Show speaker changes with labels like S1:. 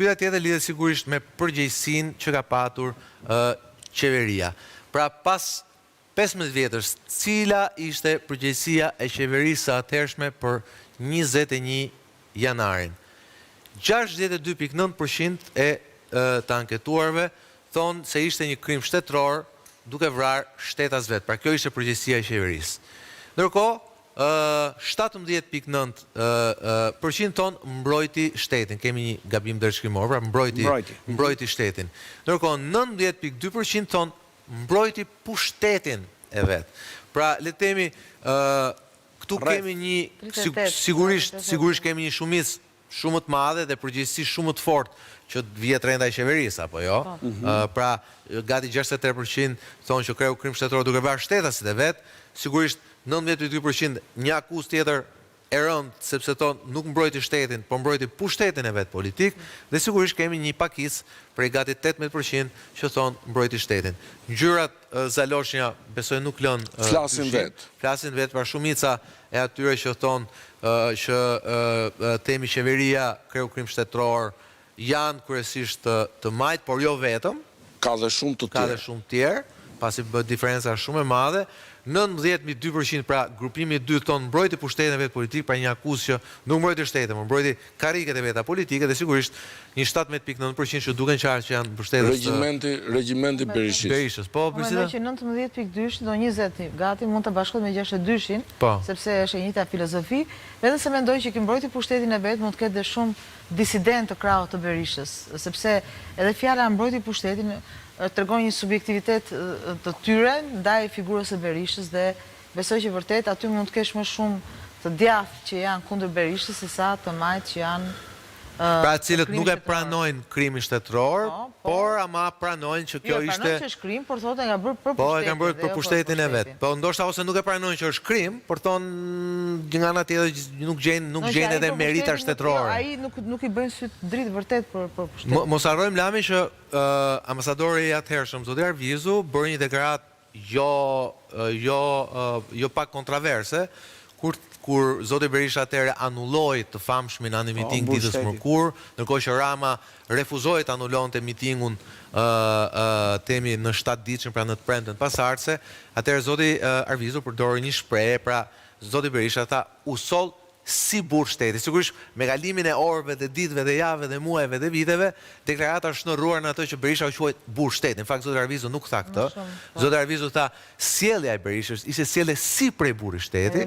S1: pyetja tjetër lidhet sigurisht me përgjegjësinë që ka patur qeveria. Pra pas 15 vjetës, cila ishte përgjegjësia e qeverisë së atëhershme për 21 janarin? 62.9% e të anketuarve thonë se ishte një krim shtetëror duke vrarë shtetas vetë. Pra kjo ishte përgjegjësia e qeverisë. Ndërkohë, 17.9% tonë mbrojti shtetin. Kemi një gabim dërshkrimor, pra mbrojti shtetin. Ndërkohë, 19.2% tonë mbrojti pushtetin e vetë. Pra, le të themi, këtu kemi një, sigurisht kemi një shumicë shumë të madhe dhe përgjegjësi shumë të fortë që vjet renda e qeverisë, apo jo? Pra, gati 63% thonë që kreu krim shtetëror duke vrarë shtetasit e vetë, sigurisht 19.2% një akuzë tjetër e rëndë, sepse tonë nuk mbrojti shtetin, por mbrojti pushtetin e vetë politik, dhe sigurisht kemi një pakicë prej gati 18% që thonë mbrojti shtetin. Ngjyrat Zaloshnja, besoj nuk lënë flasin vetë, pra shumica e atyre që thonë që temi qeveria kreu krim shtetëror janë kryesisht të majtë, por jo vetëm.
S2: Ka dhe shumë të
S1: tjerë, pasi bë diferenca shumë e madhe. 19.2% pra grupimi 2 tonë mbrojti pushtetin e vetë politik, pra një akuzë që nuk mbrojti shtetin, më mbrojti kariket e veta politike dhe sigurisht një 17.9% që duken qartë që janë pushtetës
S2: Regjimenti Berishës.
S1: Po,
S3: Mendoj që 19.2 do 20 gati mund të bashkohet me 62, sepse është e njëjta filozofi, edhe se mendoj që ki mbrojti pushtetin e vetë mund të ketë dhe shumë disident të krahut të Berishës, sepse edhe fjala mbrojti pushtetin tregon një subjektivitet të tyre ndaj figurës së Berishës dhe besoj që vërtet aty mund të kesh më shumë të djathtë që janë kundër Berishës se sa të majtë që janë
S1: pra cilët nuk e pranojnë krimin shtetëror, por ama pranojnë që kjo ishte...
S3: Jo, pranojnë që është krim, por thotë nga bërë për pushtetin.
S1: Po, e kanë bërë për pushtetin e vetë. Po, ndoshta ose nuk e pranojnë që është krim, por thonë nga ana tjetër nuk gjejnë edhe merita shtetërore.
S3: Ai nuk i bëjnë sy dritë vërtet për pushtetin.
S1: Mos harrojmë Lami që ambasadori i atëhershëm, zoti Arvizu, bëri një deklaratë jo pak kontroverse, kur zoti Berisha atëherë anulloi të famshmin anë miting ditës mërkur, ndërkohë që Rama refuzoi të anullonte mitingun temi në 7 ditëshëm, pra në të premten pasardhëse, atëherë zoti Arvizu përdori një shprehje, pra zoti Berisha tha u soll si burr shteti. Sigurisht me kalimin e orëve dhe ditëve dhe javëve dhe muajve dhe viteve, deklarata është shndërruar në atë që Berisha u quajt burr shteti. Në fakt zoti Arvizu nuk tha këtë. Zoti Arvizu tha sjellja e Berishës ishte sjellje si prej burrit shteti.